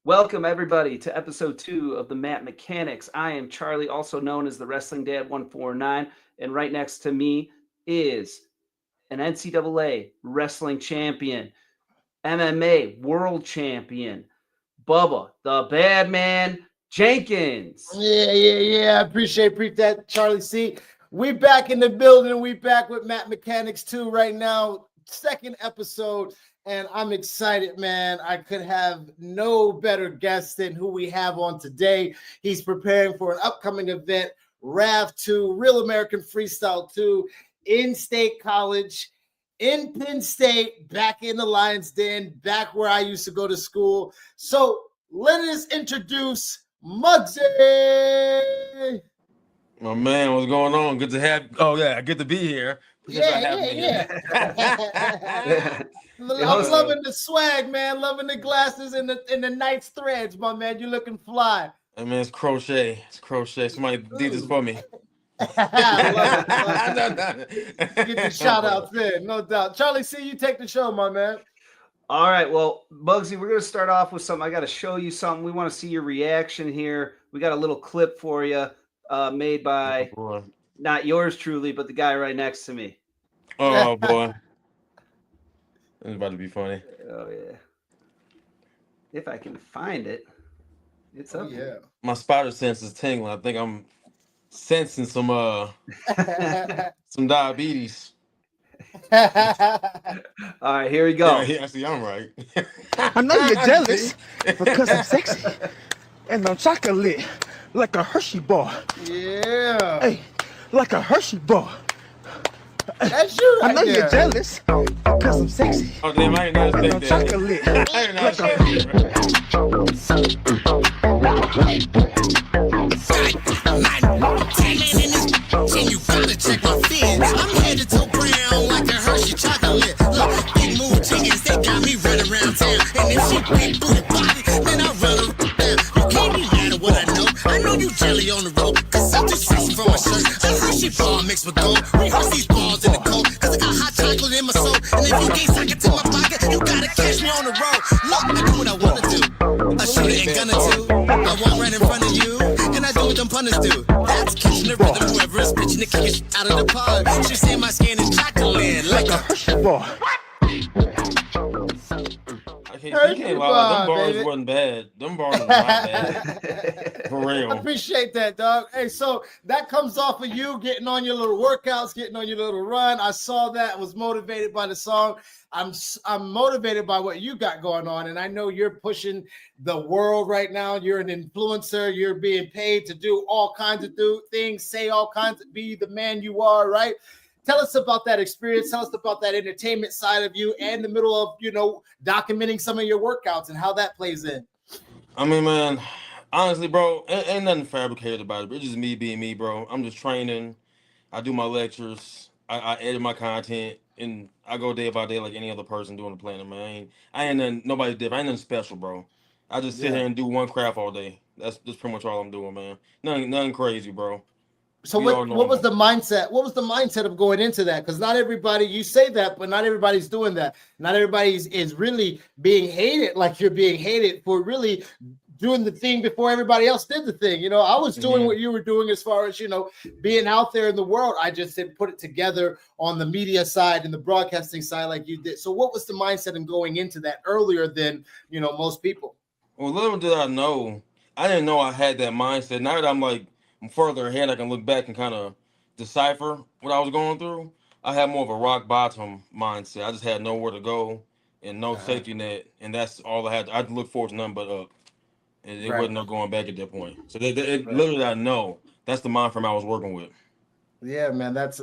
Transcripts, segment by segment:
Welcome, everybody, to episode 2 of the Mat Mechanics. I am Charlie, also known as the Wrestling Dad 149, and right next to me is an NCAA wrestling champion, MMA world champion, Bubba, the Bad Man Jenkins. Yeah. I appreciate that, Charlie C. We back in the building. We back with Mat Mechanics 2 right now. Second episode. And I'm excited, man. I could have no better guest than who we have on today. He's preparing for an upcoming event, RAV 2, Real American Freestyle 2, in State College, in Penn State, back in the Lions Den, back where I used to go to school. So let us introduce Mugzy. Oh man, what's going on? Good to have. Oh yeah, good to be here. Yeah. I'm loving the swag, man. Loving the glasses and the nice threads, my man. You looking fly. Hey man, it's crochet. It's crochet. Somebody did this for me. I love it. Get the shout outs in, no doubt. Charlie C, you take the show, my man. All right, well, Bugsy, we're going to start off with something. I got to show you something. We want to see your reaction here. We got a little clip for you made by not yours truly, but the guy right next to me. Oh boy. It's about to be funny. Oh yeah. If I can find it. It's up here. My spider sense is tingling. I think I'm sensing some diabetes. All right, here we go. Yeah, actually, I'm right. I know you're jealous because I'm sexy and I'm chocolate like a Hershey bar. Yeah. Hey, like a Hershey bar. That's you right I know there. you're jealous because I'm sexy Oh damn, I ain't not and I'm expect that. chocolate I ain't not like And you gotta check my fins. I'm headed to brown like a Hershey chocolate. Look, big move chickens, they got me running around town. And if she big booty body, then I run her down. You can't be mad at what I know. I know you jelly on the road, cause I'm too sexy for my shirt. A Hershey bar mixed with gold. Rehearse these balls in the cold, cause I got hot chocolate in my soul. And if you can't suck it to my pocket, you gotta catch me on the road. Look, I do what I wanna do. I shoot it and gunna too. I walk right in front of you, and I do what them punters do. That's catching the rhythm. Whoever is pitching the kick out of the pod. She say my skin is chocolate like a Hershey bar. You can't lie. Them bars wasn't bad. Them bars was not bad. For real. I appreciate that, dog. Hey, so that comes off of you getting on your little workouts, getting on your little run. I saw that, was motivated by the song. I'm motivated by what you got going on, and I know you're pushing the world right now. You're an influencer. You're being paid to do all kinds of things, say all kinds of, be the man you are, right? Tell us about that experience. Tell us about that entertainment side of you and the middle of, documenting some of your workouts and how that plays in. I mean, man, honestly, bro, ain't nothing fabricated about it. It's just me being me, bro. I'm just training. I do my lectures. I edit my content, and I go day by day like any other person doing the planet, man. I ain't nothing, nobody different. I ain't nothing special, bro. I just sit here and do one craft all day. That's pretty much all I'm doing, man. Nothing crazy, bro. So what was the mindset? What was the mindset of going into that? Because not everybody, you say that, but not everybody's doing that. Not everybody is really being hated like you're being hated for really doing the thing before everybody else did the thing. I was doing what you were doing as far as, being out there in the world. I just didn't put it together on the media side and the broadcasting side like you did. So what was the mindset in going into that earlier than, most people? Well, little did I know, I didn't know I had that mindset. Now that I'm further ahead, I can look back and kind of decipher what I was going through. I had more of a rock bottom mindset. I just had nowhere to go and no safety net, and that's all I had. I had to look forward to nothing but up. It wasn't no going back at that point. So literally, I know that's the mind frame I was working with. Yeah, man, that's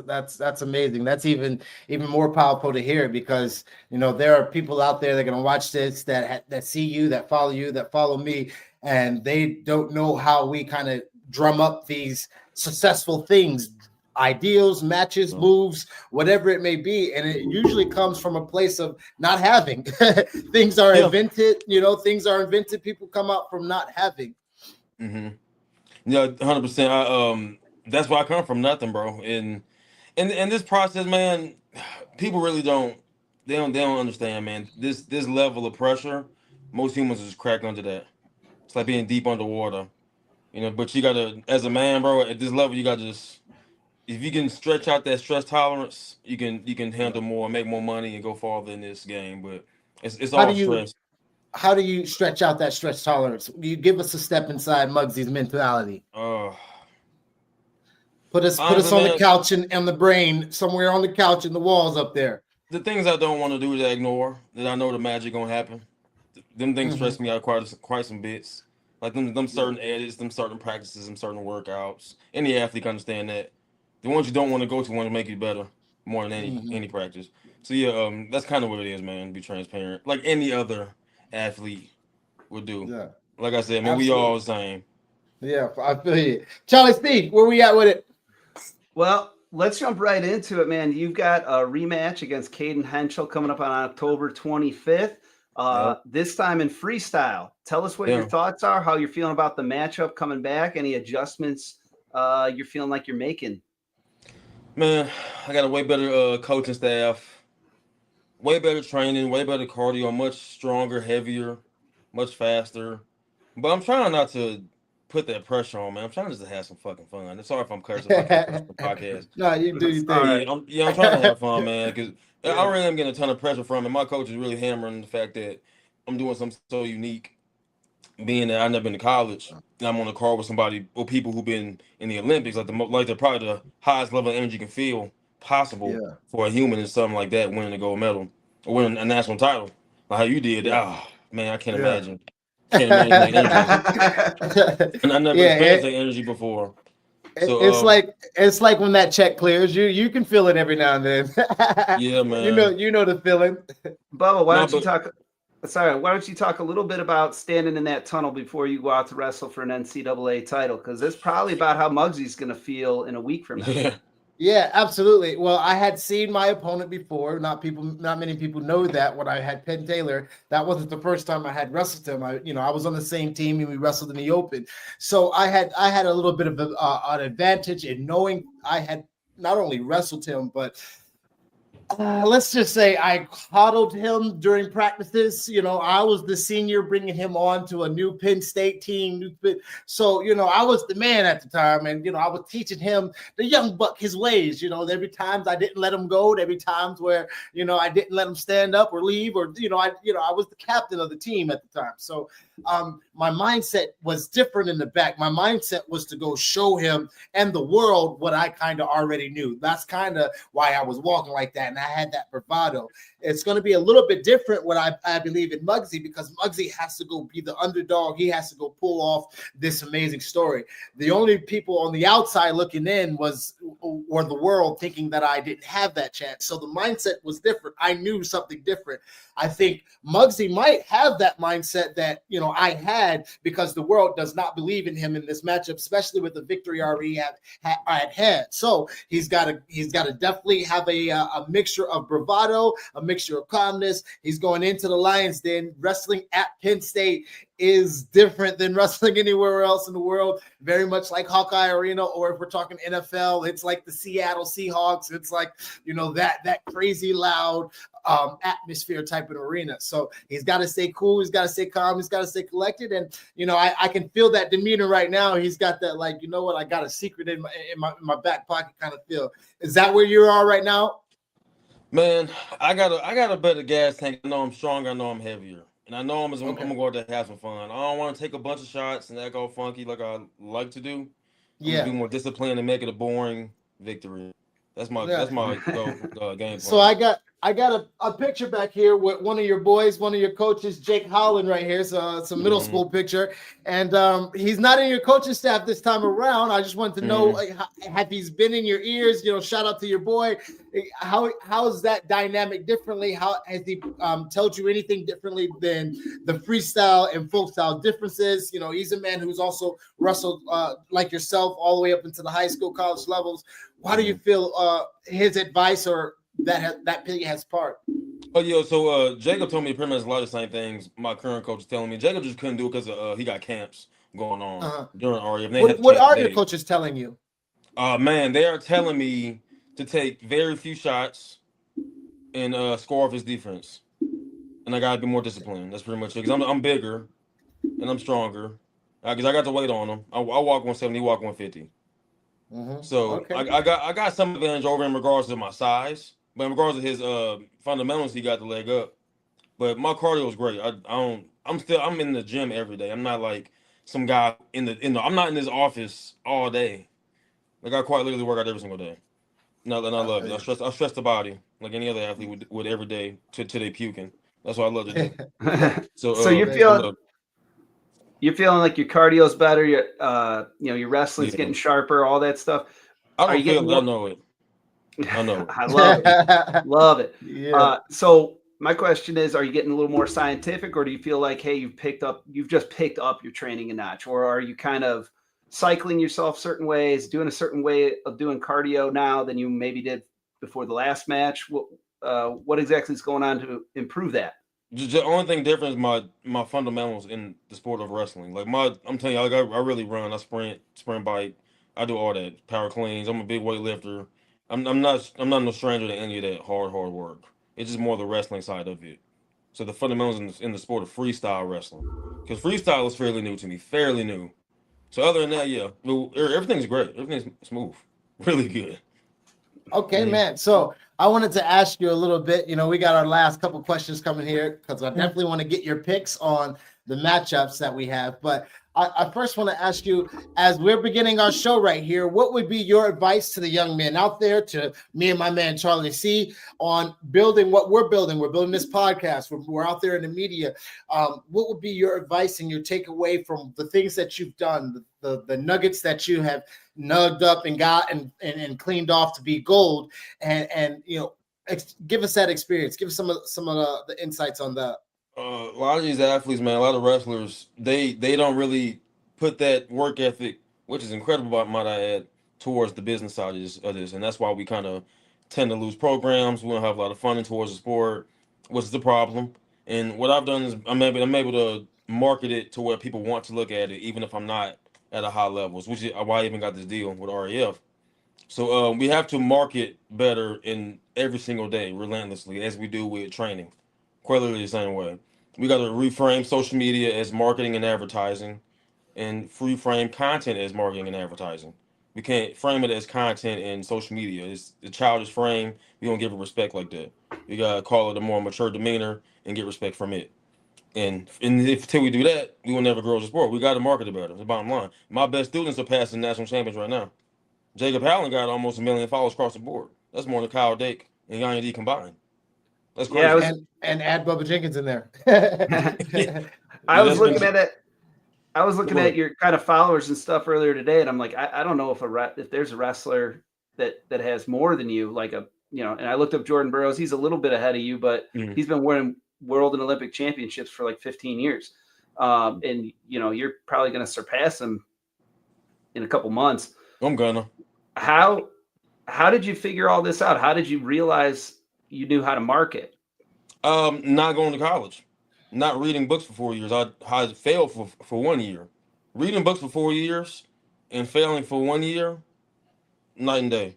amazing. That's even more powerful to hear because there are people out there that are gonna watch this that see you, that follow me, and they don't know how we kind of drum up these successful things, ideals, matches, moves, whatever it may be. And it usually comes from a place of not having. Things are invented, things are invented. People come out from not having. Mm-hmm. Yeah, 100%. That's where I come from, nothing, bro. And this process, man, people really don't understand, man. This level of pressure, most humans just crack under that. It's like being deep underwater. But you gotta, as a man, bro, at this level, you gotta just, if you can stretch out that stress tolerance, you can handle more, make more money, and go farther in this game. But it's How do all you stress. how do you stretch out that stretch tolerance? You give us a step inside Muggsy's mentality. Uh, Put us honestly, on the man, couch and the brain somewhere on the couch and the walls up there. the things I don't want to do is ignore that I know the magic gonna happen. Them things Mm-hmm. stress me out quite some bits. Like them certain edits, them certain practices, them certain workouts. Any athlete can understand that. The ones you don't want to go to want to make you better more than Mm-hmm. any practice. So yeah, that's kind of what it is, man. To be transparent, like any other athlete would do. Yeah, Like I said, man, we all absolutely. the same. Yeah, I feel you. Charlie Steve, where we at with it? Well, let's jump right into it, man. You've got a rematch against Caden Henschel coming up on October 25th. Yep. This time in freestyle. Tell us what your Yeah, thoughts are, how you're feeling about the matchup coming back, any adjustments you're feeling like you're making. man, I got a way better coaching staff, way better training, way better cardio, much stronger, heavier, much faster. But I'm trying not to put that pressure on, man. I'm trying just to have some fucking fun. It's sorry if I'm cursing, if I can't curse on the podcast. No, you do your That's all But thing. right. yeah, I'm trying to have fun, man, because I Yeah. really am getting a ton of pressure from it. My coach is really hammering the fact that I'm doing something so unique, being that I've never been to college, and I'm on the card with somebody or people who've been in the Olympics, like they're probably the highest level of energy you can feel possible Yeah, for a human and something like that, winning a gold medal or winning a national title, like how you did. yeah, Oh man, I can't yeah. imagine. Can't imagine that energy, and I never Yeah, experienced that energy before. it's So like when that check clears, you can feel it every now and then. yeah, you know, man. you know the feeling. Bubba, why No, don't you but talk? Sorry, why don't you talk a little bit about standing in that tunnel before you go out to wrestle for an NCAA title? Because it's probably about how Muggsy's going to feel in a week from now. yeah, Yeah, absolutely. Well, I had seen my opponent before. Not many people know that when I had Penn Taylor, that wasn't the first time I had wrestled him. I was on the same team and we wrestled in the open. So I had a little bit of an advantage in knowing I had not only wrestled him, but let's just say I coddled him during practices. I was the senior bringing him on to a new Penn State team. So, I was the man at the time. And, I was teaching him, the young buck, his ways. There'd be times I didn't let him go. There'd be times where, I didn't let him stand up or leave or, I was the captain of the team at the time. So my mindset was different in the back. My mindset was to go show him and the world what I kind of already knew. That's kind of why I was walking like that. And I had that bravado. It's going to be a little bit different what I believe in Mugzy, because Mugzy has to go be the underdog. He has to go pull off this amazing story. The only people on the outside looking in were the world, thinking that I didn't have that chance. So the mindset was different. I knew something different. I think Mugzy might have that mindset that, I had, because the world does not believe in him in this matchup, especially with the victory I already had. So he's got to definitely have a mixture of bravado, a mixture of calmness. He's going into the Lions Den. Wrestling at Penn State is different than wrestling anywhere else in the world. Very much like Hawkeye Arena, or if we're talking NFL, it's like the Seattle Seahawks. It's like, that crazy loud atmosphere type of arena. So he's got to stay cool. He's got to stay calm. He's got to stay collected. And, I can feel that demeanor right now. He's got that, like, I got a secret in my back pocket kind of feel. Is that where you are right now? man, I got a better gas tank. I know I'm stronger. I know I'm heavier. And I know I'm Okay. gonna go out there and have some fun. I don't want to take a bunch of shots and that go funky like I like to do. I'm gonna Yeah. be more disciplined and make it a boring victory. That's my Yeah. goal, game plan. So I got a picture back here with one of your boys, one of your coaches, Jake Holland, right here. So it's a middle school picture, and he's not in your coaching staff this time around. I just wanted to know, have he's been in your ears? Shout out to your boy. How is that dynamic differently? How has he told you anything differently than the freestyle and folk style differences? He's a man who's also wrestled like yourself all the way up into the high school, college levels. How do you feel his advice or that Piggy has part? Oh yeah, so Jacob told me pretty much a lot of the same things my current coach is telling me. Jacob just couldn't do it because he got camps going on during REF. And they had to What change are the your date. coaches telling you? Man, they are telling me to take very few shots and score off his defense, and I gotta be more disciplined. That's pretty much it. Because I'm bigger, and I'm stronger because I got the weight on him. I walk 170, he walk 150. So Okay. I got some advantage over him in regards to my size, but in regards to his fundamentals, he got the leg up. But my cardio is great. I don't. I'm in the gym every day. I'm not like some guy I'm not in this office all day. Like I quite literally work out every single day. No, and I love it. I stress the body like any other athlete would every day to they puking. That's what I love to do. So So you're I feeling love- you're feeling like your cardio's better, your your wrestling's yeah. getting sharper, all that stuff. I Are don't you getting feel it. I more? know it. I know it. I love it. Love it. Yeah. So my question is, are you getting a little more scientific, or do you feel like, hey, you've just picked up your training a notch, or are you kind of cycling yourself certain ways, doing a certain way of doing cardio now than you maybe did before the last match? What exactly is going on to improve that? The only thing different is my fundamentals in the sport of wrestling. Like I'm telling you, like I really run. I sprint bike. I do all that. Power cleans. I'm a big weightlifter. I'm not no stranger to any of that hard work. It's just more the wrestling side of it. So the fundamentals in the sport of freestyle wrestling, because freestyle is fairly new to me, fairly new. So other than that, yeah, well, everything's great. Everything's smooth, really good. Okay, Mhm. man. So I wanted to ask you a little bit. We got our last couple questions coming here because I definitely want to get your picks on the matchups that we have. But I first want to ask you, as we're beginning our show right here, what would be your advice to the young men out there, to me and my man Charlie C, on building what we're building? We're building this podcast. We're out there in the media. What would be your advice and your takeaway from the things that you've done, the nuggets that you have nugged up and got and cleaned off to be gold, and give us that experience. Give us some of the insights on that. A lot of these athletes, man, a lot of wrestlers, they don't really put that work ethic, which is incredible, might I add, towards the business side of this, and that's why we kind of tend to lose programs. We don't have a lot of funding towards the sport, which is the problem. And what I've done is I'm able to market it to where people want to look at it, even if I'm not at a high levels, which is why I even got this deal with RAF. So we have to market better in every single day, relentlessly, as we do with training. Clearly the same way. We got to reframe social media as marketing and advertising, and reframe content as marketing and advertising. We can't frame it as content and social media. It's the childish frame. We don't give it respect like that. We gotta call it a more mature demeanor and get respect from it. And if till we do that, we will never grow as a sport. We got to market it better. That's the bottom line. My best students are passing national champions right now. Jacob Allen got almost 1 million followers across the board. That's more than Kyle Dake and Yanni D combined. That's Yeah, crazy. And add Bubba Jenkins in there. I was that's looking been- at it. I was looking Go at ahead. your kind of followers and stuff earlier today, and I'm like, I don't know if there's a wrestler that has more than you, like and I looked up Jordan Burroughs. He's a little bit ahead of you, but Mhm. he's been winning world and Olympic championships for like 15 years. And you're probably going to surpass him in a couple months. I'm gonna. How did you figure all this out? How did you realize you knew how to market? Not going to college, not reading books for 4 years. I failed for 1 year. Reading books for 4 years and failing for 1 year, night and day.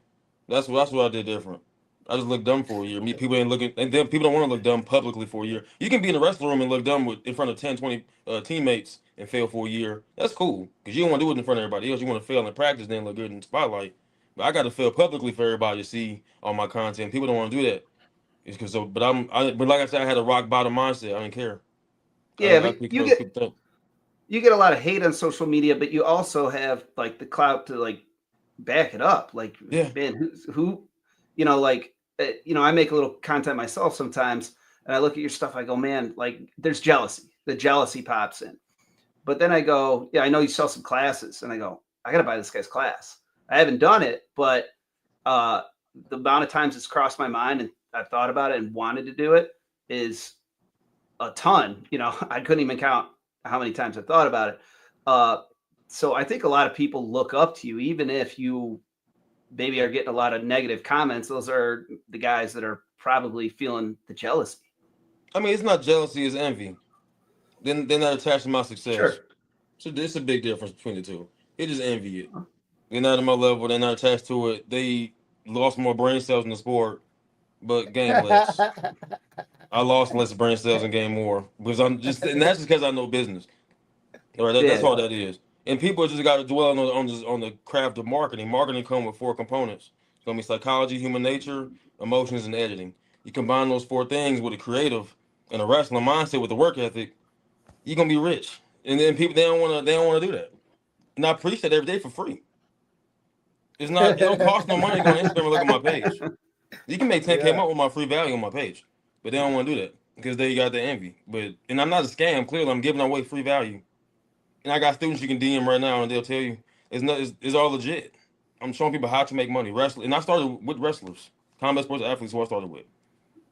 That's what I did different. I just looked dumb for a year. People ain't looking, and then people don't want to look dumb publicly for a year. You can be in the wrestling room and look dumb in front of 10, 20 teammates and fail for a year. That's cool because you don't want to do it in front of everybody else. You want to fail in practice, then look good in the spotlight. But I got to fail publicly for everybody to see all my content. People don't want to do that. It's because so, but like I said, I had a rock bottom mindset. I didn't care. Yeah, I but think those people think. you get a lot of hate on social media, but you also have like the clout to like back it up. Like, Yeah. man, who I make a little content myself sometimes, and I look at your stuff. I go, man, like there's jealousy. The jealousy pops in. But then I go, yeah, I know you sell some classes, and I go, I got to buy this guy's class. I haven't done it, but the amount of times it's crossed my mind and I've thought about it and wanted to do it is a ton. I couldn't even count how many times I thought about it. So I think a lot of people look up to you, even if you maybe are getting a lot of negative comments. Those are the guys that are probably feeling the jealousy. I mean, it's not jealousy; it's envy. Then they're not attached to my success. Sure. So there's a big difference between the two. They just envy it. They're not at my level. They're not attached to it. They lost more brain cells in the sport, but gained less. I lost less brain cells and gained more because and that's just because I know business. All right, that's all that is. And people just got to dwell on the craft of marketing. Marketing come with 4 components. It's gonna be psychology, human nature, emotions, and editing. You combine those 4 things with a creative and a wrestling mindset with the work ethic, you're gonna be rich. And then people they don't wanna do that. And I preach that every day for free. It don't cost no money to go on Instagram and look at my page. You can make 10K month with my free value on my page. But they don't want to do that because they got the envy. And I'm not a scam, clearly I'm giving away free value. And I got students you can DM right now and they'll tell you it's all legit. I'm showing people how to make money. Wrestling. And I started with wrestlers, combat sports athletes who I started with.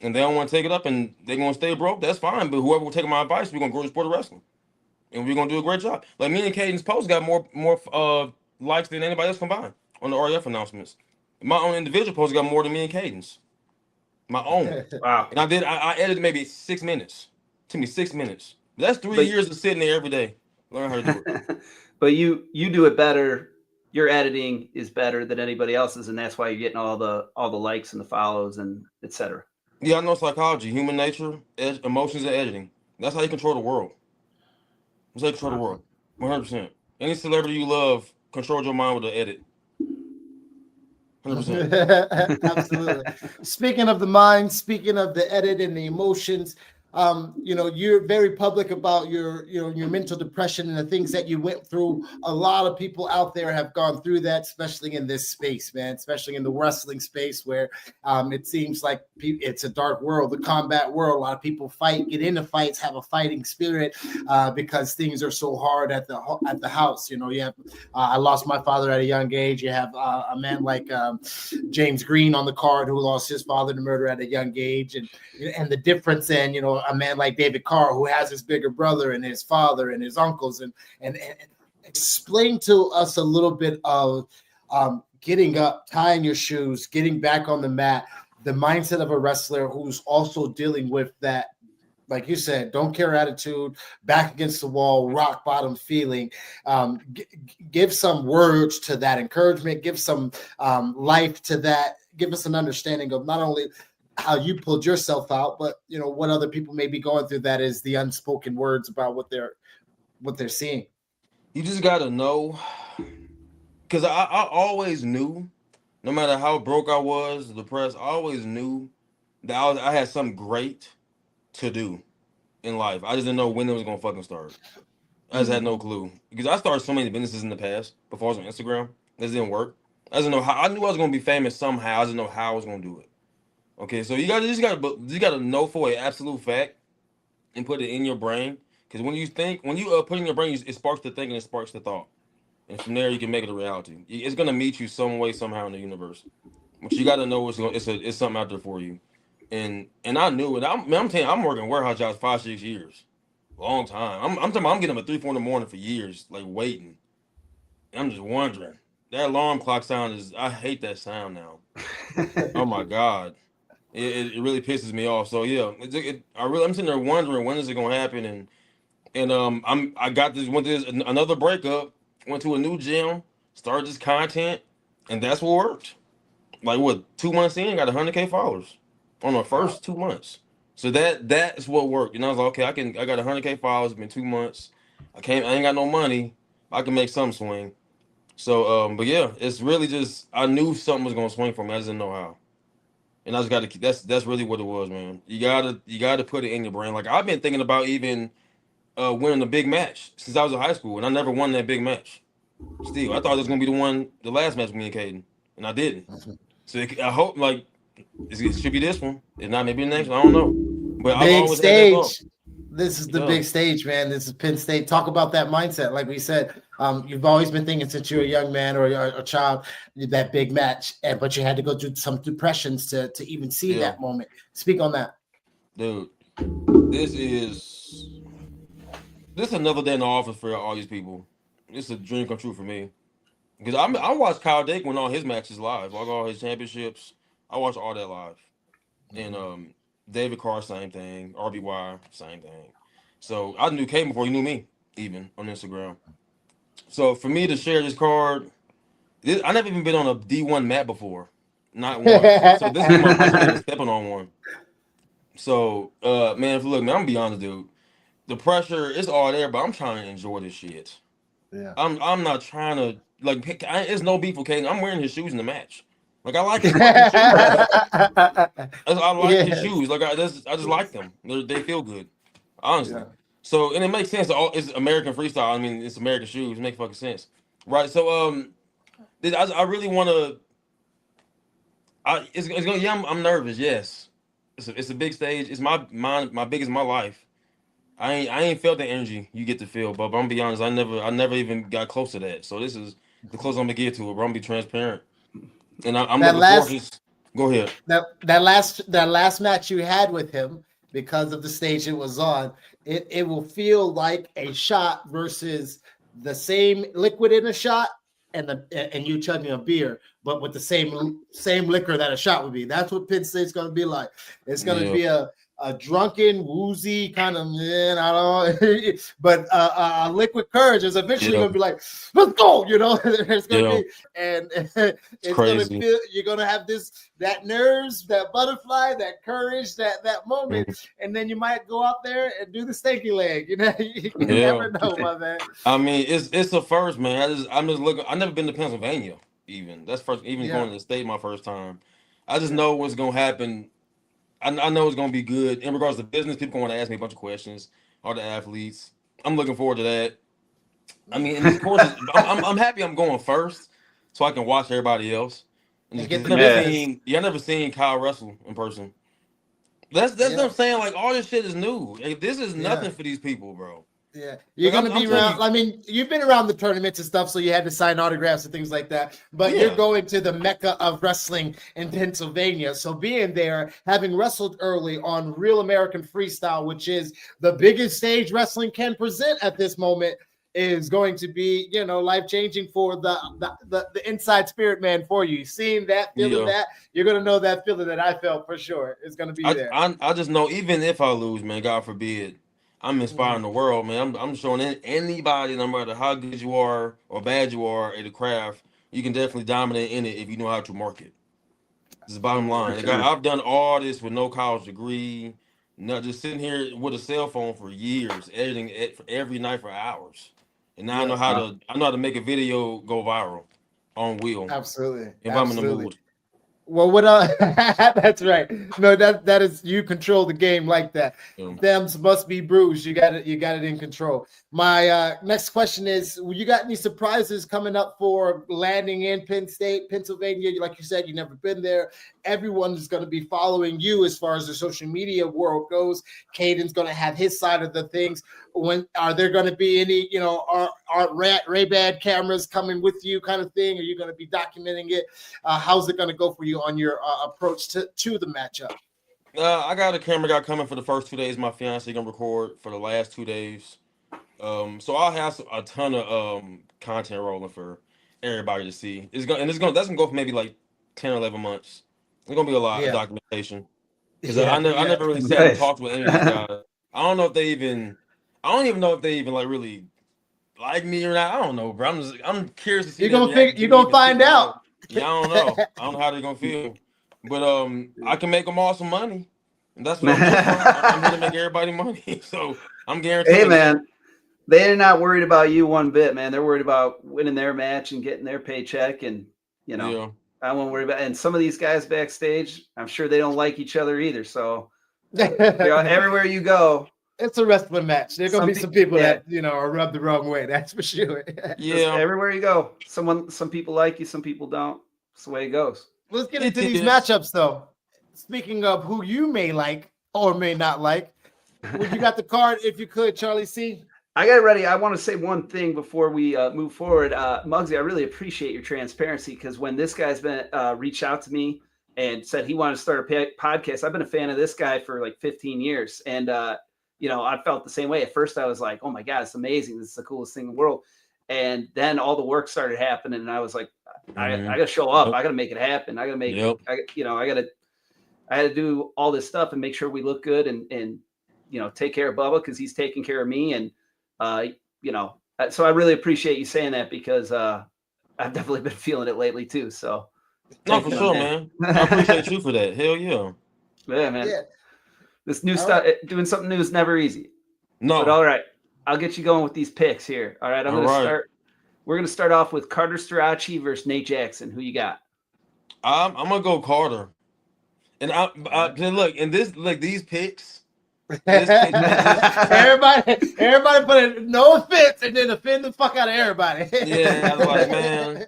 And they don't want to take it up and they're gonna stay broke, that's fine. But whoever will take my advice, we're gonna grow the sport of wrestling. And we're gonna do a great job. Like me and Caden's post got more likes than anybody else combined on the REF announcements. My own individual post got more than me and Caden's. My own. Wow. And I edited maybe 6 minutes. It took me 6 minutes. That's 3 years of sitting there every day. Learn how to do it. But you do it better. Your editing is better than anybody else's, and that's why you're getting all the likes and the follows and etc. Yeah, I know psychology, human nature, emotions, and editing. That's how you control the world. That's how you control the world. 100%. Any celebrity you love controls your mind with the edit. 100%. Absolutely. Speaking of the mind, speaking of the edit and the emotions, you're very public about your mental depression and the things that you went through. A lot of people out there have gone through that, especially in this space, man, especially in the wrestling space where it seems like it's a dark world, the combat world. A lot of people fight, get into fights, have a fighting spirit because things are so hard at the house. You have I lost my father at a young age. You have a man like James Green on the card who lost his father to murder at a young age, and the difference in a man like David Carr who has his bigger brother and his father and his uncles and explain to us a little bit of getting up, tying your shoes, getting back on the mat, the mindset of a wrestler who's also dealing with that, like you said, don't care attitude, back against the wall, rock bottom feeling. Give some words to that encouragement, give some life to that, give us an understanding of not only how you pulled yourself out, but what other people may be going through. That is the unspoken words about what they're seeing. You just gotta know, because I always knew, no matter how broke I was, depressed, I always knew that I had something great to do in life. I just didn't know when it was gonna fucking start. I just had no clue because I started so many businesses in the past before I was on Instagram. This didn't work. I didn't know how. I knew I was gonna be famous somehow. I didn't know how I was gonna do it. Okay, so you gotta know for an absolute fact and put it in your brain. Because when you put in your brain, it sparks the thinking, it sparks the thought, and from there you can make it a reality. It's gonna meet you some way, somehow in the universe. But you gotta know it's something out there for you. And I knew it. I'm telling you, I'm working warehouse jobs 5-6 years, long time. I'm talking about I'm getting up at 3-4 in the morning for years, like waiting. And I'm just wondering. That alarm clock sound I hate that sound now. Oh my God. It really pisses me off. So yeah, I'm sitting there wondering when is it gonna happen, and I went to another breakup, went to a new gym, started this content, and that's what worked. Like 2 months in, got 100K followers on the first 2 months. So that's what worked. And I was like, okay, I got 100K followers. It's been 2 months. I ain't got no money. I can make some swing. So but yeah, it's really just I knew something was gonna swing for me. I just didn't know how. And I just got to keep. That's really what it was, man. You gotta put it in your brain. Like I've been thinking about even winning a big match since I was in high school, and I never won that big match. Still, I thought it was gonna be the last match with me and Caden, and I didn't. So I hope it should be this one. If not, maybe the next one. I don't know. But I've always had that thought. This is the big stage, man. This is Penn State. Talk about that mindset. Like we said, you've always been thinking since you were a young man or a child, that big match, but you had to go through some depressions to even see that moment. Speak on that. Dude, this is another day in the office for all these people. It's a dream come true for me. Because I watched Kyle Dake win all his matches live, like all his championships. I watched all that live. And David Carr, same thing. RBY, same thing. So I knew Kate before he knew me, even on Instagram. So for me to share this card, I never even been on a D1 mat before, not once. So this is my first time stepping on one. So man, look, man, I'm gonna be honest, dude. the pressure is all there, but I'm trying to enjoy this shit. Yeah. I'm not trying to like. It's no beef with Caden. I'm wearing his shoes in the match. Like I like his fucking shoes. I like his Yes. shoes. Like I just like them. They feel good, honestly. Yeah. So and it makes sense. It's American freestyle. I mean, it's American shoes. It makes fucking sense, right? So I really want to. It's gonna. Yeah, I'm nervous. Yes, it's a big stage. It's my biggest in my life. I ain't felt the energy you get to feel, but I'm gonna be honest. I never even got close to that. So this is the closest I'm gonna get to it. But I'm gonna be transparent, and I'm That looking forward last to this. Go ahead. that last match you had with him, because of the stage it was on, it will feel like a shot versus the same liquid in a shot and you chugging a beer, but with the same liquor that a shot would be. That's what Penn State's going to be like. It's going to Yeah. be a drunken, woozy kind of, man, I don't know, but liquid courage is eventually going to be like, let's go, you know. It's going to be, and it's going to crazy. feel, you're going to have that nerves, that butterfly, that courage, that moment, and then you might go out there and do the stanky leg. You know, you never know, my man. I mean, it's a first, man. I'm just looking. I've never been to Pennsylvania. Even that's first. Even going to the state my first time. I just know what's gonna happen. I know it's gonna be good in regards to business. People want to ask me a bunch of questions. All the athletes. I'm looking forward to that. I mean, and of course, I'm happy I'm going first, so I can watch everybody else. And get the I never seen Kyle Russell in person. That's what I'm saying. Like all this shit is new. Like, this is nothing for these people, bro. Yeah, you're Like, going to be around. I mean, you've been around the tournaments and stuff, so you had to sign autographs and things like that. But you're going to the mecca of wrestling in Pennsylvania. So being there, having wrestled early on Real American Freestyle, which is the biggest stage wrestling can present at this moment, is going to be, you know, life-changing for the inside spirit man for you. Seeing that, feeling that, you're going to know that feeling that I felt for sure. It's going to be there. I just know, even if I lose, man, God forbid, I'm inspiring the world, man. I'm showing anybody, no matter how good you are or bad you are at the craft, you can definitely dominate in it if you know how to market. This is the bottom line. Like, I've done all this with no college degree, not just sitting here with a cell phone for years, editing it for every night for hours. And now I know how to make a video go viral on wheel. Absolutely. If I'm in the mood. Well, what that's right. No, that is, you control the game like that. Thems must be bruised. You got it in control. My next question is, you got any surprises coming up for landing in Penn State, Pennsylvania? Like you said, you've never been there. Everyone is going to be following you as far as the social media world goes. Caden's going to have his side of the things. When are there going to be any, you know, Ray-Ban cameras coming with you kind of thing? Are you going to be documenting it? How's it going to go for you on your approach to the matchup? I got a camera guy coming for the first 2 days. My fiance gonna record for the last 2 days. So I'll have a ton of content rolling for everybody to see. That's gonna go for maybe like 10 or 11 months. It's gonna be a lot of documentation. Because I never really sat and talked with any of these guys. I don't even know if they even like really like me or not. I don't know, bro. I'm curious to see. You're gonna find out. Yeah, I don't know. I don't know how they're gonna feel. But I can make them all some money. And that's what I'm doing. I'm here to make everybody money. So I'm guaranteed. Hey man, they're not worried about you one bit, man. They're worried about winning their match and getting their paycheck. And you know, I won't worry about it. And some of these guys backstage, I'm sure they don't like each other either. So everywhere you go, it's a wrestling match. There's gonna be some people that, you know, are rubbed the wrong way. That's for sure. Yeah. Everywhere you go, some people like you, some people don't. That's the way it goes. Let's get into these matchups, though. Speaking of who you may like or may not like, would you got the card, if you could, Charlie C? I got it ready. I want to say one thing before we move forward. Mugzy, I really appreciate your transparency, because when this guy's been reached out to me and said he wanted to start a podcast, I've been a fan of this guy for like 15 years. And, you know, I felt the same way. At first, I was like, oh, my God, it's amazing. This is the coolest thing in the world. And then all the work started happening, and I was like, I got to show up. I got to make it happen. I got to make I had to do all this stuff and make sure we look good and you know, take care of Bubba, because he's taking care of me. And, you know, so I really appreciate you saying that, because I've definitely been feeling it lately too. So no, for sure, man. I appreciate you for that. Hell yeah. Yeah, man. Yeah. This new stuff, doing something new is never easy. No. But all right, I'll get you going with these picks here. All right, I'm going to start. We're going to start off with Carter Strachey versus Nate Jackson. Who you got? I'm gonna go Carter. And look, and these picks. everybody put no offense and then offend the fuck out of everybody. Yeah, like, man,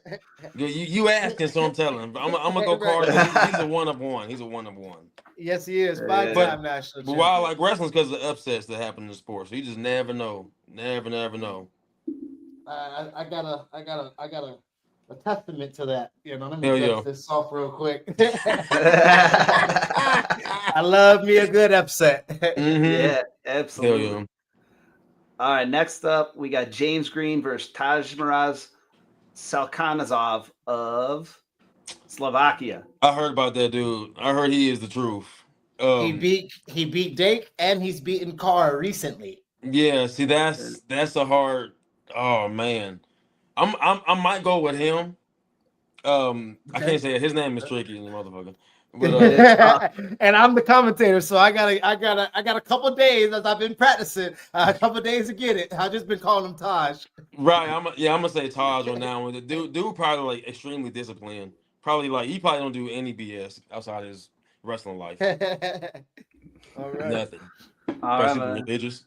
you asking, so I'm telling. But I'm gonna go Carter. He's a one of one. He's a one of one. Yes, he is. Five-time national champion. But why I like wrestling is because of the upsets that happen in sports. So you just never know. Never know. I got a testament to that. You know, let me get this off real quick. I love me a good upset. Mm-hmm. Yeah, absolutely. Yeah. All right, next up, we got James Green versus Tajmiraz Salkanazov of Slovakia. I heard about that dude. I heard he is the truth. He beat Dake and he's beaten Carr recently. Yeah, see that's a hard. Oh man, I might go with him. I can't say it. His name is tricky, motherfucker. But, and I'm the commentator, so I got a couple of days as I've been practicing. A couple of days to get it. I've just been calling him Taj. Right. I'm gonna say Taj on that one. The dude probably like extremely disciplined. Probably like he probably don't do any BS outside his wrestling life. All right. Nothing. All right, religious.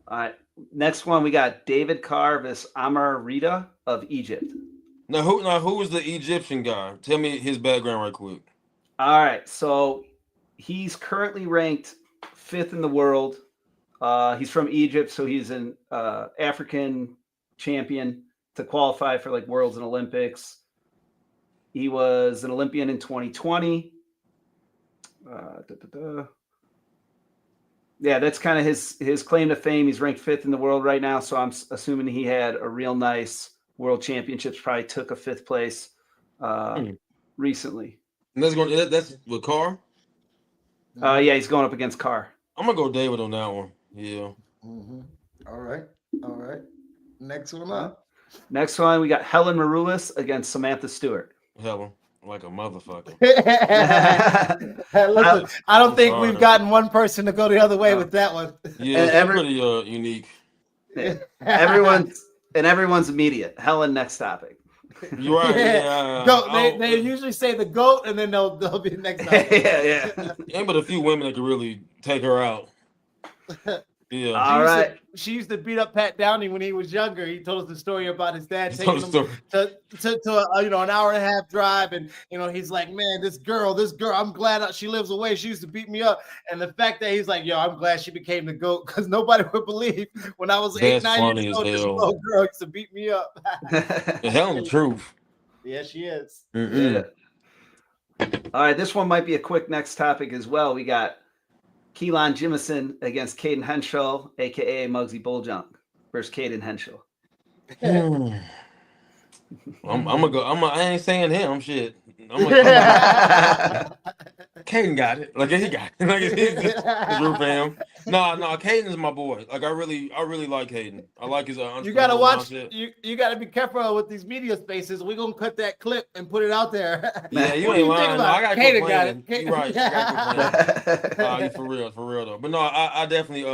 All right. Next one, we got David Carr versus Amar Rita of Egypt. Now who is the Egyptian guy? Tell me his background right quick. All right, so he's currently ranked 5th in the world. He's from Egypt, so he's an African champion to qualify for like Worlds and Olympics. He was an Olympian in 2020. Yeah, that's kind of his claim to fame. He's ranked 5th in the world right now, so I'm assuming he had a real nice World Championships. Probably took a 5th place recently. And that's with Carr? Yeah, he's going up against Carr. I'm gonna go David on that one. Yeah. Mm-hmm. All right. Next one up. Next one, we got Helen Maroulis against Samantha Stewart. Helen, like a motherfucker. Listen, I don't think we've gotten one person to go the other way with that one. Yeah, it's pretty unique. Everyone's immediate. Helen, next topic. You're right. Yeah. Goat. They usually say the GOAT, and then they'll be next topic. yeah. Ain't but a few women that could really take her out. Yeah. All right. She used to beat up Pat Downey when he was younger. He told us the story about his dad taking him to an hour and a half drive, and he's like, man, this girl, I'm glad she lives away. She used to beat me up, and the fact that he's like, yo, I'm glad she became the GOAT because nobody would believe when I was 8-9 years old, this little girl used to beat me up. The hell the truth. Yeah, she is. Yeah. All right, this one might be a quick next topic as well. We got Keelan Jimison against Caden Henschel, aka Mugzy Bulljunk, versus Caden Henschel. I'm gonna go. I ain't saying him. Shit. Caden got it. Like he got it. Like it's root for him. No. Caden's my boy. Like I really like Caden. I like his. You gotta watch. You gotta be careful with these media spaces. We're gonna cut that clip and put it out there. Yeah, you ain't lying. No, I got Caden got it. You're right. You for real though. But no, I definitely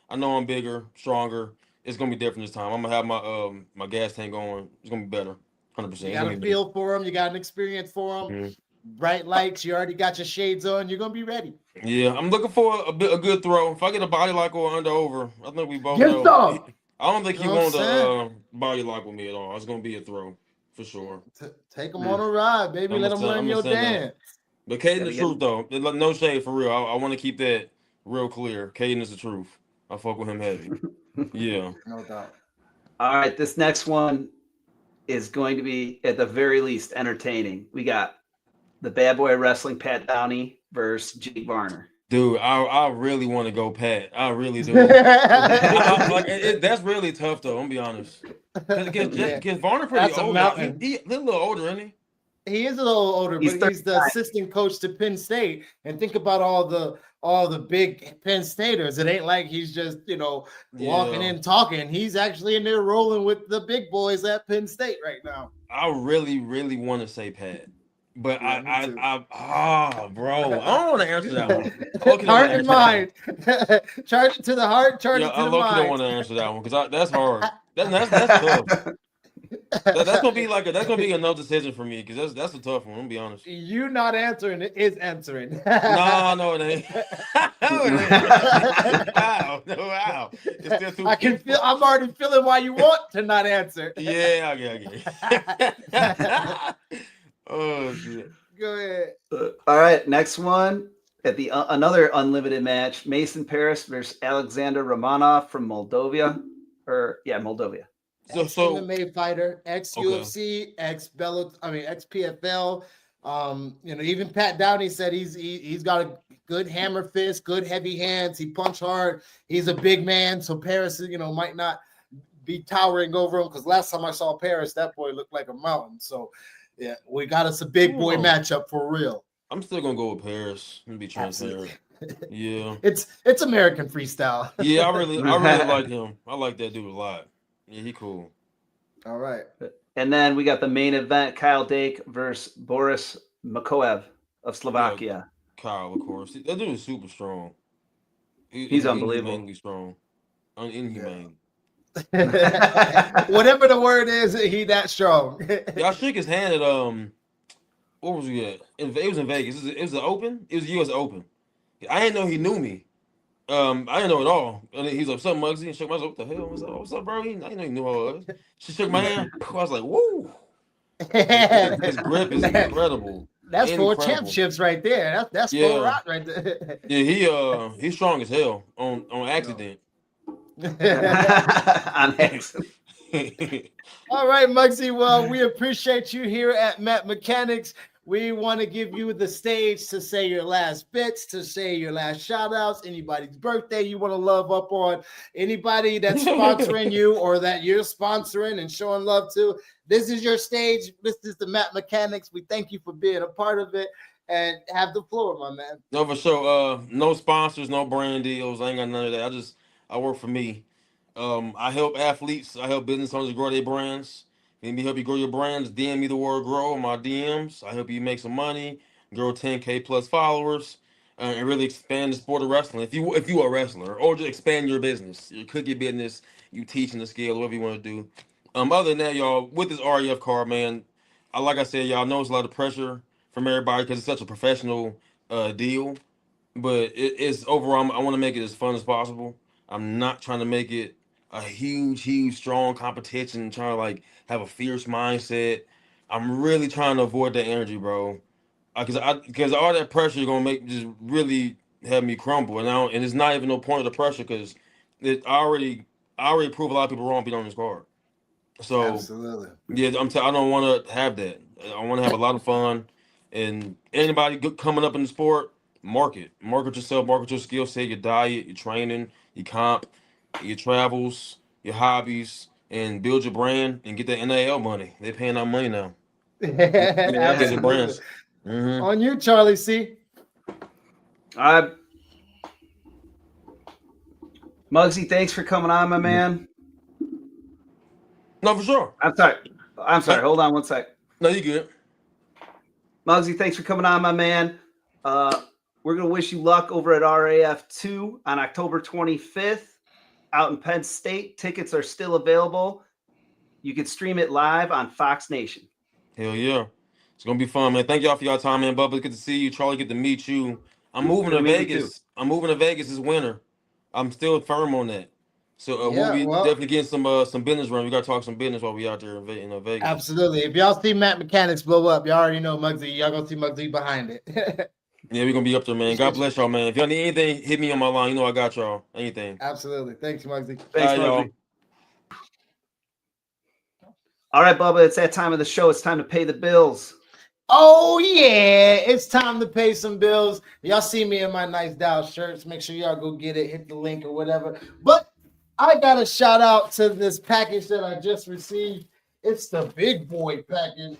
I know I'm bigger, stronger. It's gonna be different this time. I'm gonna have my gas tank going. It's gonna be better. 100%. You got a feel for him. You got an experience for him. Mm-hmm. Bright lights. You already got your shades on. You're gonna be ready. Yeah, I'm looking for a good throw. If I get a body lock or under over, I think we both know. I don't think he wanted a body lock with me at all. It's gonna be a throw for sure. Take him on a ride, baby. Let him learn your dance. But Caden the truth though. No shade for real. I want to keep that real clear. Caden is the truth. I fuck with him heavy. Yeah. No doubt. All right, this next one is going to be at the very least entertaining. We got the bad boy wrestling Pat Downey versus Jake Varner. Dude, I really want to go Pat. I really do. That's really tough though. I'm gonna be honest. Because Varner pretty old. He's a little older, isn't he? He is a little older, but he's the assistant coach to Penn State. And think about all the big Penn Staters. It ain't like he's just walking in talking. He's actually in there rolling with the big boys at Penn State right now. I really, really want to say Pat. But Yeah, me too. bro, I don't want to answer that one. I low-key don't Heart wanna and answer that mind. Charge it to the heart, charge one. Yeah, it I to the low-key don't want mind. to answer that one because that's hard. That's tough. That's gonna be that's gonna be a no decision for me because that's a tough one. I'm gonna be honest. You not answering it is answering. No, it ain't. No, it ain't. Wow, no, wow. It's still too I can peaceful. feel. I'm already feeling why you want to not answer. Yeah, yeah. Oh shit. Go ahead. All right, next one at the another unlimited match: Mason Paris versus Alexander Romanov from Moldova, Moldova. So Ex MMA fighter, ex okay. UFC, ex PFL. Even Pat Downey said he's got a good hammer fist, good heavy hands. He punch hard. He's a big man, so Paris, might not be towering over him because last time I saw Paris, that boy looked like a mountain. So yeah, we got us a big boy matchup for real. I'm still gonna go with Paris. I'm gonna be transparent. Yeah. It's American freestyle. Yeah, I really like him. I like that dude a lot. Yeah, he cool. All right. And then we got the main event: Kyle Dake versus Boris Makoev of Slovakia. Yeah, Kyle, of course. That dude is super strong. He's unbelievable. Inhumanely strong. Inhumane. Whatever the word is, he that strong. Yeah, I shook his hand at what was we at? It was in Vegas. It was the Open. It was the U.S. Open. I didn't know he knew me. I didn't know at all. And he's like, "What's up, Mugzy?" And shook my hand. What the hell? I was like, "What's up, bro?" I didn't know he knew who I was. She shook my hand. I was like, "Woo!" His grip is incredible. That's four championships right there. That's full rock right there. Yeah, he's strong as hell on accident. On accident. All right, Mugzy. Well, we appreciate you here at Matt Mechanics. We want to give you the stage to say your last bits, to say your last shout outs, anybody's birthday you want to love up on, anybody that's sponsoring you or that you're sponsoring and showing love to. This is your stage. This is the Matt Mechanics. We thank you for being a part of it and have the floor, my man. No, for sure. No sponsors, no brand deals. I ain't got none of that. I work for me. I help athletes. I help business owners grow their brands. Let me help you grow your brands. DM me the word grow on my DMs. I help you make some money, grow 10K plus followers, and really expand the sport of wrestling. If you are a wrestler, or just expand your business, your cookie business, you teaching the skill, whatever you want to do. Other than that, y'all, with this REF card, man, like I said, y'all know it's a lot of pressure from everybody because it's such a professional deal. But it's overall, I want to make it as fun as possible. I'm not trying to make it a huge, strong competition and trying to like have a fierce mindset. I'm really trying to avoid that energy, bro. Because all that pressure is gonna make just really have me crumble, and it's not even no point of the pressure because I already proved a lot of people wrong being on this card. So absolutely, yeah, I don't want to have that. I want to have a lot of fun, and anybody coming up in the sport, market yourself, market your skill set, your diet, your training, your comp, your travels, your hobbies, and build your brand and get that NIL money. They're paying our money now. Absolutely. Brands. On you, Charlie C. Mugzy, thanks for coming on, my man. No, for sure. I'm sorry. Hold on one sec. No, you good. Mugzy, thanks for coming on, my man. We're going to wish you luck over at RAF2 on October 25th out in Penn State. Tickets are still available. You can stream it live on Fox Nation. Hell yeah. It's going to be fun, man. Thank y'all for y'all time, man. Bubba, good to see you. Charlie, good to meet you. I'm moving to Vegas. I'm moving to Vegas this winter. I'm still firm on that. So we'll be definitely getting some business run. We got to talk some business while we out there in Vegas. Absolutely. If y'all see Matt Mechanics blow up, y'all already know Mugzy. Y'all going to see Mugzy behind it. Yeah, we're going to be up there, man. God bless y'all, man. If y'all need anything, hit me on my line. You know I got y'all. Anything. Absolutely. Thanks, Mugzy. Thanks, y'all. All right, Bubba, it's that time of the show. It's time to pay the bills. Oh, yeah. It's time to pay some bills. Y'all see me in my nice Dow shirts. Make sure y'all go get it. Hit the link or whatever. But I got a shout out to this package that I just received. It's the big boy package.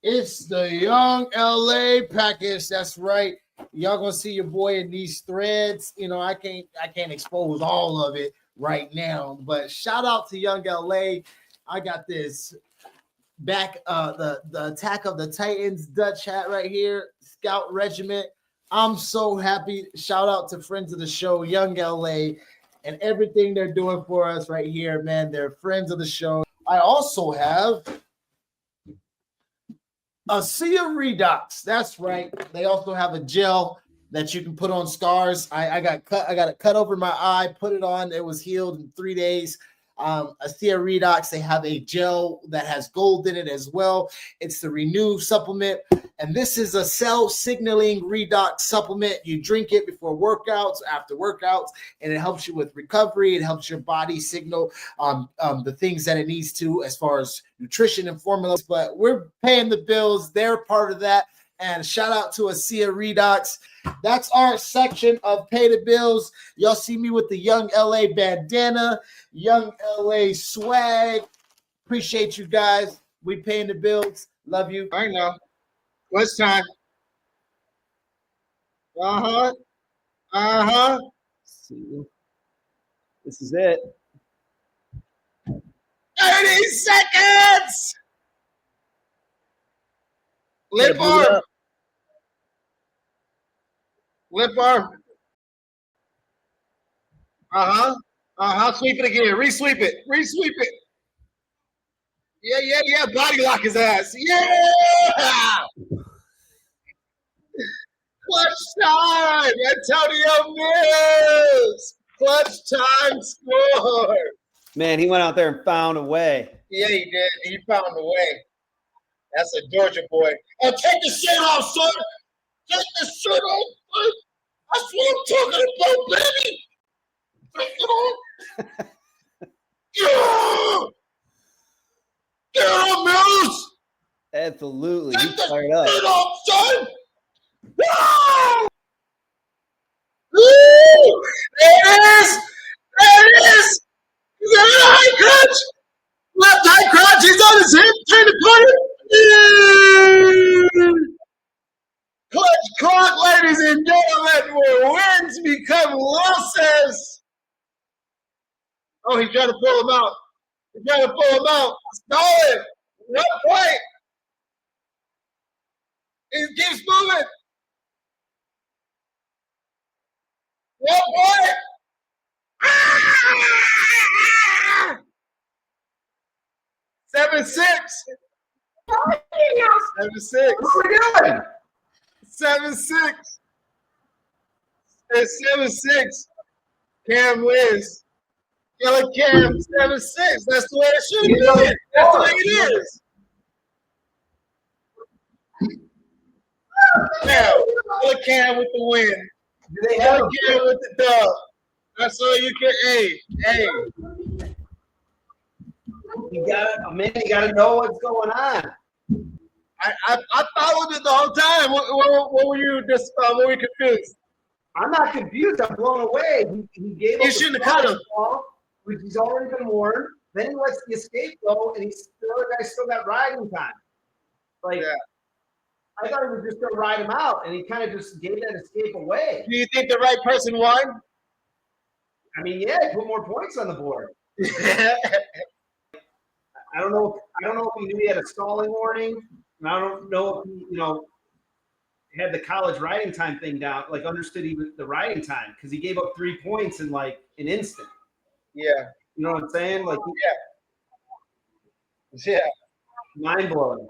It's the Young LA package. That's right. Y'all gonna see your boy in these threads. I can't expose all of it right now. But shout out to Young LA. I got this back the Attack of the Titans Dutch hat right here, Scout Regiment. I'm so happy. Shout out to friends of the show, Young LA, and everything they're doing for us right here, man. They're friends of the show. I also have a Sea of Redox. That's right. They also have a gel that you can put on scars. I got it cut over my eye, put it on. It was healed in 3 days. A Sea of Redox. They have a gel that has gold in it as well. It's the Renew supplement. And this is a cell signaling redox supplement. You drink it before workouts, after workouts, and it helps you with recovery. It helps your body signal the things that it needs to as far as nutrition and formulas. But we're paying the bills. They're part of that. And shout out to Asia Redox. That's our section of Pay the Bills. Y'all see me with the Young LA bandana, Young LA swag. Appreciate you guys. We paying the bills. Love you. I know. What's time? Uh-huh. Uh-huh. See, this is it. 30 seconds! Lip arm. Lip arm. Uh-huh. Uh-huh. Sweep it again. Re-sweep it. Re-sweep it. Yeah. Body lock his ass. Yeah! Clutch time! Antonio Mills! Clutch time score! Man, he went out there and found a way. Yeah, he did. He found a way. That's a Georgia boy. Oh, take the shit off, son! Take the shit off, son! That's what I'm talking about, baby! Take it off! Yeah! Get on, Mills! Absolutely. Take He's the fired up. shit off, son! Woo! Woo! There it is! There it is! He's got a high crunch! Left high crunch! He's on his hip! Trying to put it! Clutch clock, ladies and gentlemen, where wins become losses! Oh, he's trying to pull him out. He's trying to pull him out. Stolen! 1 point! He keeps moving! 1 point! Ah! 7-6. 7-6. What are we doing? 7-6. It's 7-6. Cam wins. Killer Cam 7-6. That's the way it should be. That's the way it is. Now, Killer Cam with the win. Do they Killer have Cam with the dub. That's all you can. Hey. you gotta know what's going on. I followed it the whole time. What were you just? What were you confused? I'm not confused. I'm blown away. He gave You up shouldn't the have cut him. ball, which he's already been warned. Then he lets the escape go, and the other guy still got riding time. Like, Yeah. I thought he was just going to ride him out, and he kind of just gave that escape away. Do you think the right person won? I mean, yeah, he put more points on the board. I don't know if he knew he had a stalling warning. And I don't know if he, had the college riding time thing down, like understood the riding time, because he gave up 3 points in like an instant. Yeah. You know what I'm saying? Like, Yeah. mind blowing.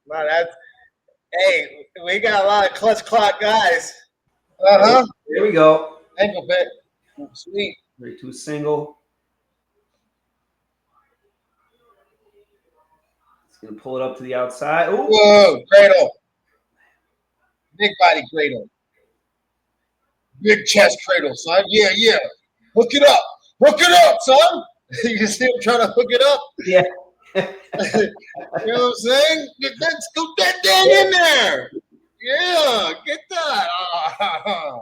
No, hey, we got a lot of clutch clock guys. Uh-huh. Here we go. Ankle bit. Sweet. 3-2 single. He's gonna pull it up to the outside. Ooh. Whoa, cradle. Big body cradle. Big chest cradle, son. Yeah. Hook it up, son. You see him trying to hook it up? Yeah. You know what I'm saying? Scoop that thing in there. Yeah, get that.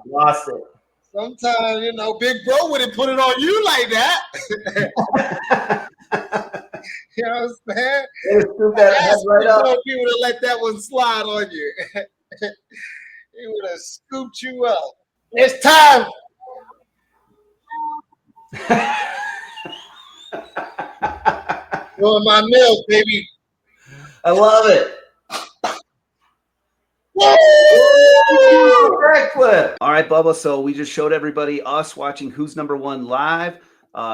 Lost it. Sometimes, Big Bro wouldn't put it on you like that. You know what I'm saying? Right up. He would have let that one slide on you. He would have scooped you up. It's time. Doing my milk, baby. I love it. Backflip. All right, Bubba. So we just showed everybody us watching Who's Number One live.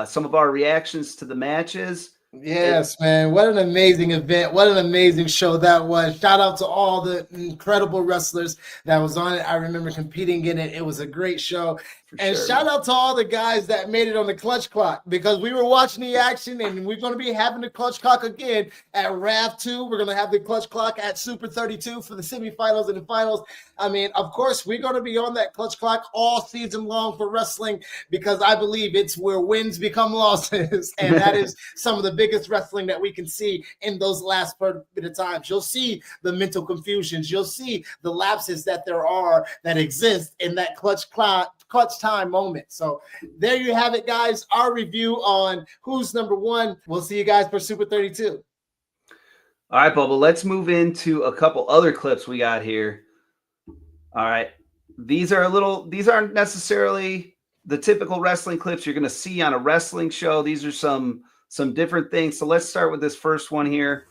Some of our reactions to the matches. Yes, man. What an amazing event. What an amazing show that was. Shout out to all the incredible wrestlers that was on it. I remember competing in it. It was a great show. And shout out to all the guys that made it on the clutch clock, because we were watching the action, and we're going to be having the clutch clock again at RAV 2. We're going to have the clutch clock at Super 32 for the semifinals and the finals. I mean, of course, we're going to be on that clutch clock all season long for wrestling, because I believe it's where wins become losses. And that is some of the biggest wrestling that we can see in those last bit of times. You'll see the mental confusions. You'll see the lapses that exist in that clutch time moment. So there you have it, guys. Our review on Who's Number One. We'll see you guys for Super 32. All right, Bubba, let's move into a couple other clips we got here. All right. These aren't necessarily the typical wrestling clips you're going to see on a wrestling show. These are some different things. So let's start with this first one here.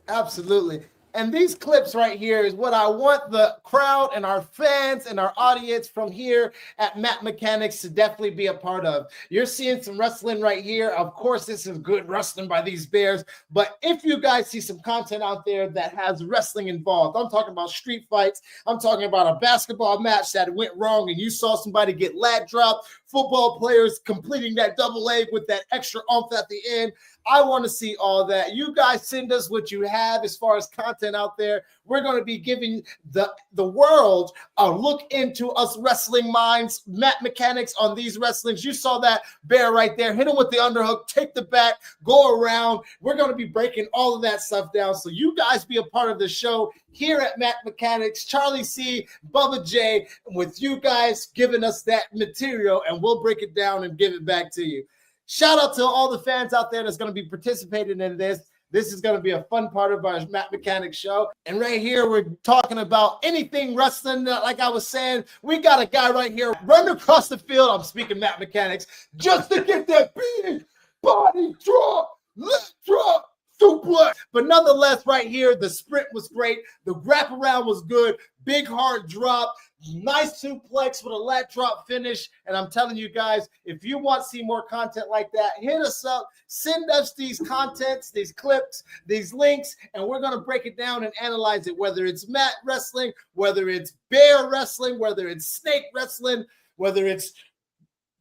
Absolutely. And these clips right here is what I want the crowd and our fans and our audience from here at Matt Mechanics to definitely be a part of. You're seeing some wrestling right here. Of course, this is good wrestling by these bears. But if you guys see some content out there that has wrestling involved, I'm talking about street fights. I'm talking about a basketball match that went wrong and you saw somebody get lat dropped, football players completing that double leg with that extra oomph at the end. I want to see all that. You guys send us what you have as far as content out there. We're going to be giving the world a look into us wrestling minds, Matt Mechanics on these wrestlings. You saw that bear right there. Hit him with the underhook, take the back, go around. We're going to be breaking all of that stuff down. So you guys be a part of the show here at Matt Mechanics. Charlie C, Bubba J, with you guys giving us that material, and we'll break it down and give it back to you. Shout out to all the fans out there that's going to be participating in this. This is going to be a fun part of our Matt Mechanics show. And right here, we're talking about anything wrestling. Like I was saying, we got a guy right here running across the field. I'm speaking Matt Mechanics, just to get that big body drop, left drop, suplex. But nonetheless, right here, the sprint was great. The wraparound was good. Big hard drop. Nice suplex with a lat drop finish. And I'm telling you guys, if you want to see more content like that, hit us up. Send us these contents, these clips, these links, and we're going to break it down and analyze it, whether it's mat wrestling, whether it's bear wrestling, whether it's snake wrestling, whether it's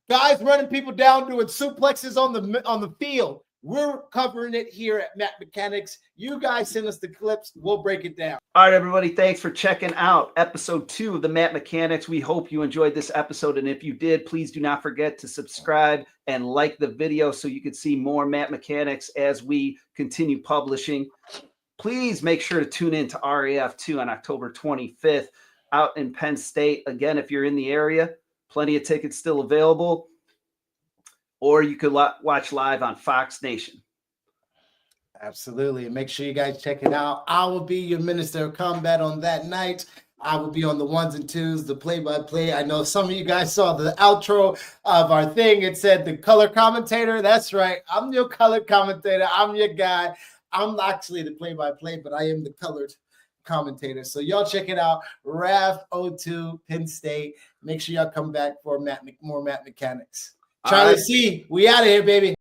guys running people down doing suplexes on the field. We're covering it here at Matt Mechanics. You guys send us the clips. We'll break it down. All right, everybody. Thanks for checking out episode 2 of the Matt Mechanics. We hope you enjoyed this episode. And if you did, please do not forget to subscribe and like the video so you can see more Matt Mechanics as we continue publishing. Please make sure to tune in to RAF 2 on October 25th out in Penn State. Again, if you're in the area, plenty of tickets still available. Or you could watch live on Fox Nation. Absolutely. And make sure you guys check it out. I will be your Minister of Combat on that night. I will be on the ones and twos, the play-by-play. I know some of you guys saw the outro of our thing. It said the color commentator. That's right. I'm your color commentator. I'm your guy. I'm actually the play-by-play, but I am the colored commentator. So y'all check it out. RAF 02, Penn State. Make sure y'all come back for more Matt Mechanics. Charlie C, we out of here, baby.